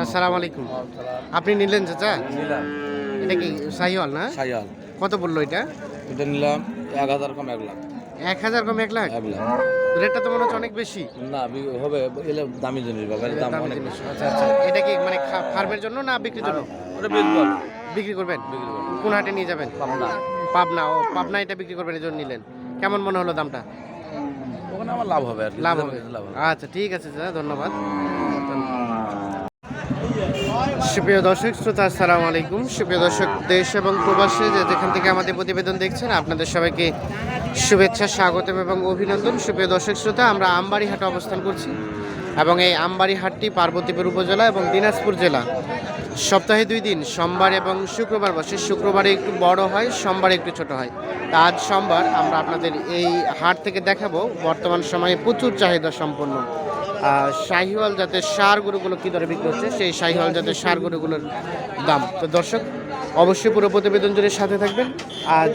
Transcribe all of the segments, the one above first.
আসসালামু আলাইকুম। আপনি নিলেন চাচা? নিলাম এটা কি শাহিওয়াল না? শাহিয়াল। কত বললো এটা? এটা নিলাম 1000 কম 1 লাখ। 1000 কম 1 লাখ? 1 লাখ রেটটা তো মনে হচ্ছে অনেক বেশি। না হবে, এলে দামি জিনিস বাবা, এর দাম দামি অনেক জিনিস। বেশি। আচ্ছা আচ্ছা, এটা কি মানে ফার্মের জন্য না বিক্রির জন্য? ওটা বিক্রি বিক্রি করবেন? করব। কোন হাটে নিয়ে যাবেন? পাবনা। পাবনা। ও পাবনা, এটা বিক্রি করবেন, এই জন্য নিলেন। কেমন মনে হলো দামটা? ওখানে আমার লাভ হবে আর কি। লাভ হবে। লাভ হবে। আচ্ছা ঠিক আছে দাদা, ধন্যবাদ। সুপ্রিয় দর্শক শ্রোতা, আসসালামু আলাইকুম। সুপ্রিয় দর্শক, দেশ এবং প্রবাসে যেখান থেকে আমাদের প্রতিবেদন দেখছেন, আপনাদের সবাইকে শুভেচ্ছা, স্বাগতম এবং অভিনন্দন। সুপ্রিয় দর্শক শ্রোতা, আমরা আমবাড়ি হাটে অবস্থান করছি এবং এই আমবাড়ি হাটটি পার্বতীপুর উপজেলা এবং দিনাজপুর জেলা। সপ্তাহে 2 দিন, সোমবার এবং শুক্রবার বসে। শুক্রবারে একটু বড় হয়, সোমবারে একটু ছোট হয়। তা আজ সোমবার আমরা আপনাদের এই হাট থেকে দেখাবো বর্তমান সময়ে প্রচুর চাহিদা সম্পন্ন শাহিওয়াল জাতের ষাঁড় গরুগুলো কী দরে বিক্রি হচ্ছে, সেই শাহিওয়াল জাতের ষাঁড় গরুগুলোর দাম। তো দর্শক, অবশ্যই পুরো প্রতিবেদন জুড়ে সাথে থাকবেন। আজ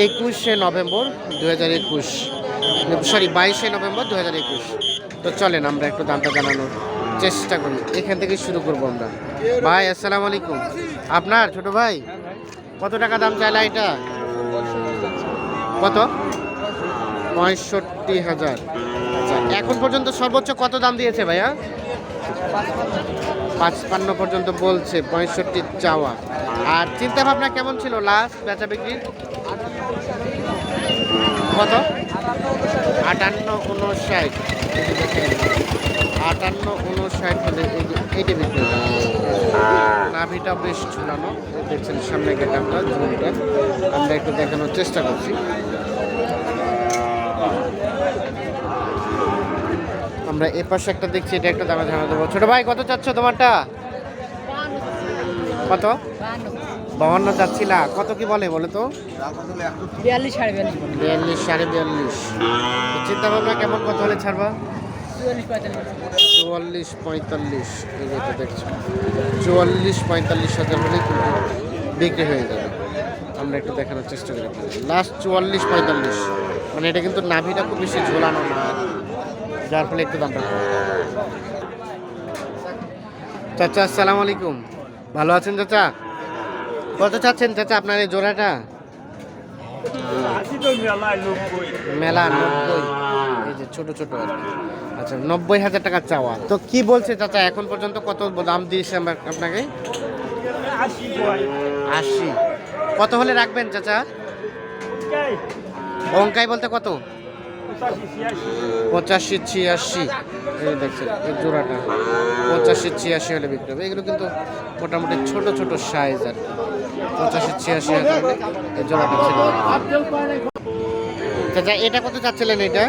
21শে নভেম্বর 2021, সরি 22শে নভেম্বর 2021। তো চলেন আমরা একটু দামটা জানানোর চেষ্টা করি। এখান থেকে শুরু করবো আমরা। ভাই আসসালামু আলাইকুম। আপনার ছোট ভাই কত টাকা দাম চাইলা এটা? কত? 65,000। আচ্ছা, এখন পর্যন্ত সর্বোচ্চ কত দাম দিয়েছে ভাইয়া? 55 পর্যন্ত বলছে, 65 চাওয়া। আর চিন্তা ভাবনা কেমন ছিল লাস্ট বেচা বিক্রি? কত? 58, 59 হলে এইটা বিক্রি হবে। নাভিটা বেশ ঝুলানো দেখছেন, সামনে গেটে আমরা ঝুলটা আমরা একটু দেখানোর চেষ্টা করছি। আমরা এ পাশে একটা দেখছি, এটা একটা দামে জানা দেবো। ছোট ভাই কত চাচ্ছ তোমারটা? কত? 52 চাচ্ছিলা? কত কি বলে বলে তো? 42, 42.5। 42, 42.5। চিন্তা ভাবনা কেমন, কত হলে ছাড়বা? 44, 45। এই যে এটা দেখছো, 44-45 হাজার হলে কিন্তু বিক্রি হয়ে যাবে। আমরা একটু দেখানোর চেষ্টা করি। লাস্ট 44-45, মানে এটা কিন্তু নাভিটা খুব বেশি ঝোলানো না, যার ফলে একটু দামটা কম। চাচা আসসালামু আলাইকুম। ভালো আছেন চাচা? কত চাচ্ছেন চাচা আপনার এই জোড়াটা? মেলা 90। এই যে ছোট ছোট আর কি। আচ্ছা, 90,000 টাকা চাওয়া। তো কি বলছে চাচা এখন পর্যন্ত কত দাম দিয়েছে আমরা আপনাকে? 80। কত হলে রাখবেন চাচা? অঙ্কাই বলতে কত? 85-86। এই দেখছেন এই জোড়াটা 85-86 হলে বিক্রি হবে। এগুলো কিন্তু মোটামুটি ছোট ছোট সাইজ আর কি। 85-86 হাজার হলে এই জোড়াটা ছিল। চাচা এটা কত চাচ্ছিলেন? এটা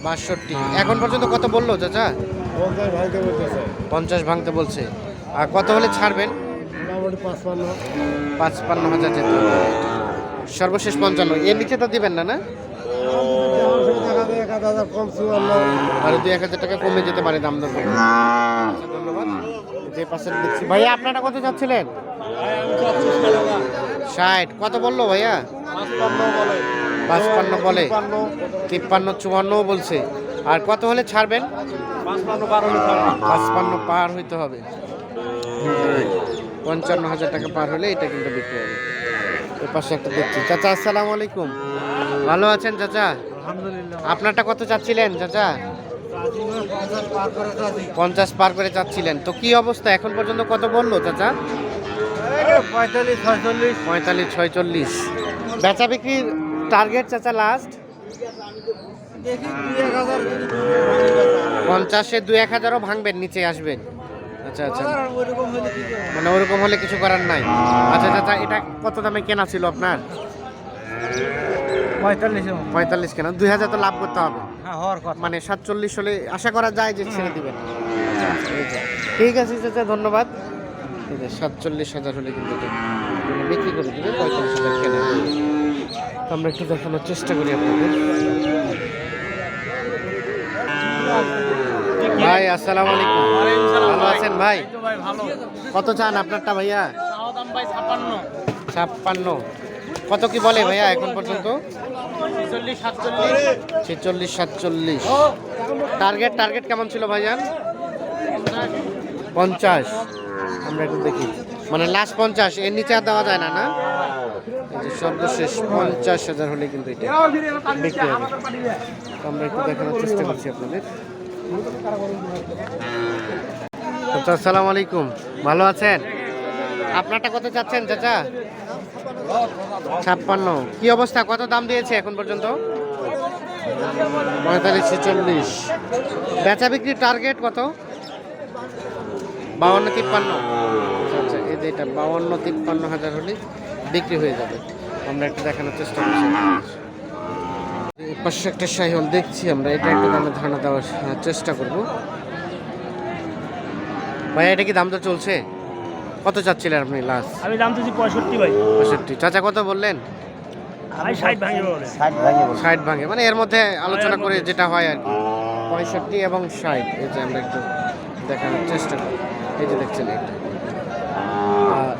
62। এখন পর্যন্ত কত বললো চাচা? 50 ভাঙতে বলছে। আর কত হলে ছাড়বেন? 55,000 যেতে হবে। সর্বশেষ 55। এর নিচে তো দিবেন না? না, আরো 2-1000 টাকা কমে যেতে পারে দাম দর। ধন্যবাদ। যে পাশে দেখছি ভাইয়া, আপনারা কত চাচ্ছিলেন? 60। কত বললো ভাইয়া? 55 বলে, 53-54 বলছে। আর কত হলে ছাড়বেন? 55 পার হইতে হবে। 55,000 টাকা পার হলে এটা কিন্তু বিক্রি হবে। এর পাশে একটা দেখছি। চাচা আসসালামু আলাইকুম। ভালো আছেন চাচা? আপনারটা কত চাচ্ছিলেন চাচা? 50 পার করে চাচ্ছিলেন। তো কি অবস্থা এখন পর্যন্ত কত বললো চাচা? 45-46। বেচা বিক্রির টার্গেট চাচা লাস্ট? 50-এ 2-1000ও ভাঙবেন, নিচে আসবেন? আচ্ছা আচ্ছা, মানে ওরকম হলে কিছু করার নাই। আচ্ছা চাচা, এটা কত দামে কেনা ছিল আপনার? 45 কেনা। 2000 তো লাভ করতে হবে, মানে 47 হলে আশা করা যায় যে ছেড়ে দিবেন। ঠিক আছে চাচা, ধন্যবাদ। 47,000 হলে কিন্তু বিক্রি করে দেবে, 45,000 কেনা। আমরা একটু দেখানোর চেষ্টা করি আপনাদের। ভাই আসসালামু আলাইকুম। ভালো আছেন ভাই? কত চান আপনারটা ভাইয়া? 56। কত কি বলে ভাইয়া এখন পর্যন্ত? 46-47। টার্গেট কেমন ছিল ভাইজান? 50। আমরা একটু দেখি, মানে লাস্ট 50, এর নিচে আর দেওয়া যায় না, না? এই যে সর্বশেষ 50,000 হলে কিন্তু এটা বিক্রি হবে। তো আমরা একটু দেখানোর চেষ্টা করছি আপনাদের। চাচা আসসালামু আলাইকুম, ভালো আছেন? আপনারটা কত চাচ্ছেন চাচা? 56। কি অবস্থা, কত দাম দিয়েছে এখন পর্যন্ত? 45-46। বেচা বিক্রির টার্গেট কত? 52-53। আচ্ছা, এই যে এটা 52-53 হাজার হলে বিক্রি হয়ে যাবে। আমরা একটু দেখানোর চেষ্টা করছি। এই পাশে একটা শাহিওয়াল দেখছি আমরা, এটা একটু দামে ধারণা দেওয়ার চেষ্টা করব। ভাই এটা কি দাম তো চলছে? কত চাচ্ছিলেন আপনি লাস্ট? আমি দাম চাচ্ছি 65 ভাই। 65। চাচা কত বললেন? আমি 60 ভাঙে বলে। 60 ভাঙে, মানে এর মধ্যে আলোচনা করে যেটা হয় আর কি। 65 এবং 60। এই যে আমরা একটু দেখানোর চেষ্টা করি। এই যে দেখছেন এটা,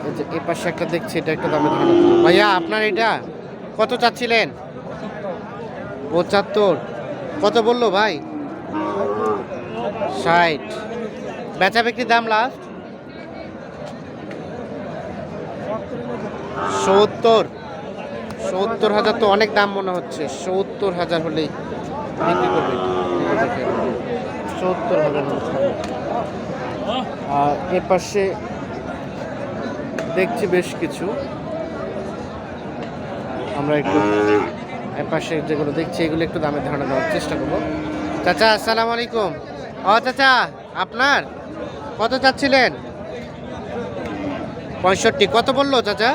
এই যে এই পাশে একটা দেখছি, এটা একটা দামে ধারণা। ভাইয়া আপনার এটা কত চাচ্ছিলেন? 75। কত বললো ভাই? 60। বেচা বিক্রির দাম লাস্ট 70। 70,000 তো অনেক দাম মনে হচ্ছে। 70,000 হলেই বিক্রি করবে। 70,000 আর এ পাশে দেখছি বেশ কিছু, আমরা একটু এ পাশে যেগুলো দেখছি এগুলো একটু দামের ধারণা দেওয়ার চেষ্টা করবো। চাচা আসসালামু আলাইকুম। চাচা আপনার কত চাচ্ছিলেন? 65। কত বললো চাচা?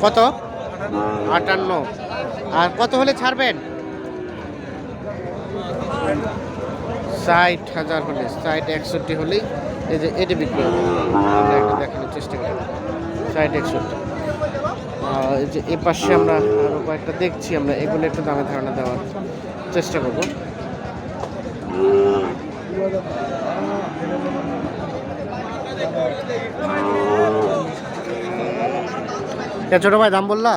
কত? 58। আর কত হলে ছাড়বেন? 60,000 হলে, 60-61 হলেই এই যে এটি বিক্রি হবে। আমরা একটু দেখানোর চেষ্টা করি। 60-61। এই যে এ পাশে আমরা আরও কয়েকটা দেখছি, আমরা এগুলো একটু দামে ধারণা দেওয়ার চেষ্টা করব। ছোট ভাই দাম বললা?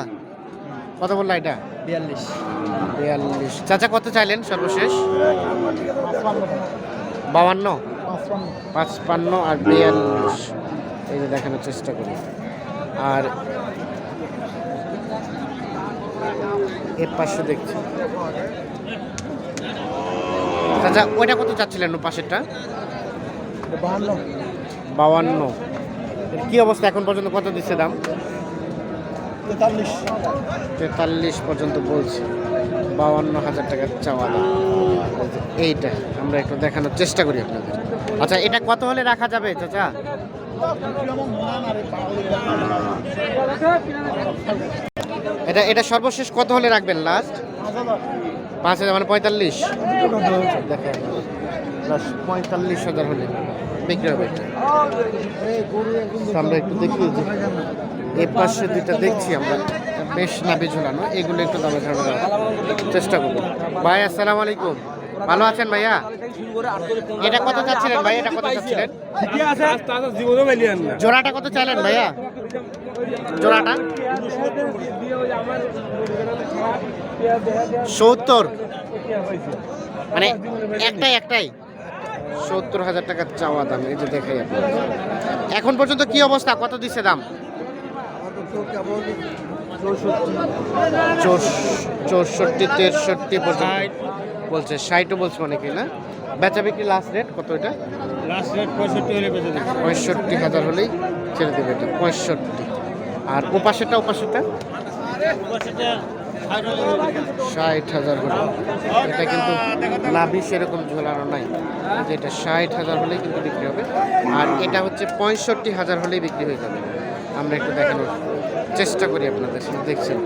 কত বললা এটা? 42। চাচা কত চাইলেন সর্বশেষ? 52, 55 আর 42। এই যে দেখানোর চেষ্টা করি। আর এর পাশে দেখছি চাচা ওইটা কত চাচ্ছিলেন? পাশেরটা 52। কি অবস্থা এখন পর্যন্ত কত দিচ্ছে দাম? 43 পর্যন্ত বলছে। 52,000 টাকার চাওয়া দাম। এইটা আমরা একটু দেখানোর চেষ্টা করি আপনাদের। আচ্ছা এটা কত হলে রাখা যাবে চাচা? এটা সর্বশেষ কত হলে রাখবেন লাস্ট? 5,000, মানে 45। দেখেন 45,000 হলে বিক্রি হবে। আমরা একটু দেখি যে এর পাশে দুইটা দেখছি আমরা, বেশ নাবি ঝুলানো, এগুলো একটু দামে ধারণা দেওয়ার চেষ্টা করবো। ভাই আসসালামু আলাইকুম, ভালো আছেন ভাইয়া? এটা কত চাচ্ছিলেন ভাই? এটা কত চাচ্ছিলেন? জোড়াটা কত চাইলেন ভাইয়া? জোড়াটা 70, মানে একটাই 70,000 টাকার চাওয়া দাম। এই যে দেখাই আপনার এখন পর্যন্ত কি অবস্থা, কত দিচ্ছে দাম? 64-63 পর্যন্ত বলছে, 60ও বলছে অনেকে, না? বেচা বিক্রি লাস্ট রেট কত? এটা লাস্ট রেট 65 হলে বেচে দেব। 65,000 হলেই ছেড়ে দেবে এটা, 65। আর ওপাশেটা 60,000 হলে। এটা কিন্তু লাভই সেরকম ঝোলানো নাই, যেটা 60,000 হলেই কিন্তু বিক্রি হবে। আর এটা হচ্ছে 65,000 হলেই বিক্রি হয়ে যাবে। আমরা একটু দেখানোর চেষ্টা করি আপনাদের, দেখছেন।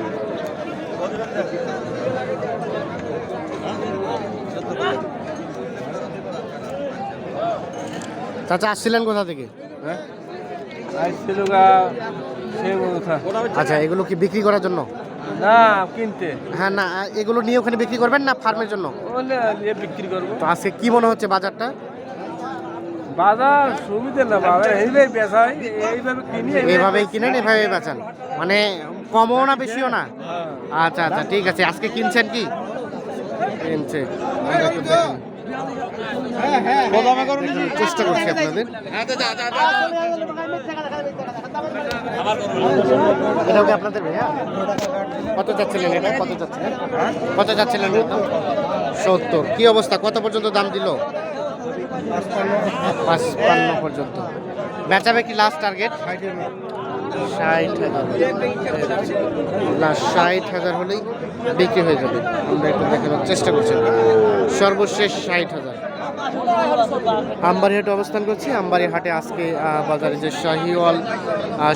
চাচা আসছিলেন কোথা থেকে? আচ্ছা এগুলো কি বিক্রি করার জন্য? না, কিনতে। হ্যাঁ, না এগুলো নিয়ে ওখানে বিক্রি করবেন না ফার্মের জন্য? বিক্রি করবো। তো আজকে কি মনে হচ্ছে বাজারটা? বাজার সুবিধা না বাবা, এইভাবে বেচা হয়, এইভাবে কিনি, এইভাবেই কিনেন, এভাবেই বেচান, মানে কমও না বেশিও না। আচ্ছা আচ্ছা ঠিক আছে। আজকে কিনছেন কি? কিনছে। আমরা একটু দেখি। দেখানোর চেষ্টা করছি আপনাদের। এটাও কি আপনাদের ভাইয়া? কত চাচ্ছিলেন এটা? কত চাচ্ছিলেন এটা? 70। কি অবস্থা, কত পর্যন্ত দাম দিল? 55 পর্যন্ত। বেচাবে কি লাস্ট টার্গেট? 60,000। লাস্ট 60,000 হলেই বিক্রি হয়ে যাবে। আমরা একটু দেখানোর চেষ্টা করছি। সর্বশেষ 60,000। আমবাড়ি হাটে অবস্থান করছি। আমবাড়ি হাটে আজকে বাজারে যে শাহিওয়াল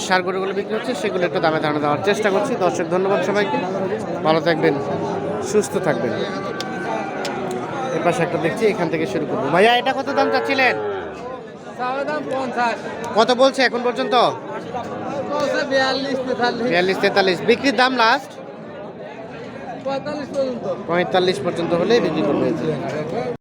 সার গরুগুলো বিক্রি হচ্ছে সেগুলো একটু দামে ধারণা দেওয়ার চেষ্টা করছি। দর্শক ধন্যবাদ সবাইকে, ভালো থাকবেন, সুস্থ থাকবেন। এর পাশে একটা দেখছি, এখান থেকে শুরু করবো। ভাইয়া এটা কত দাম চাচ্ছিলেন? কত বলছে এখন পর্যন্ত? 42-43। বিক্রির দাম লাস্ট 45 পর্যন্ত হলে বিক্রি করবে।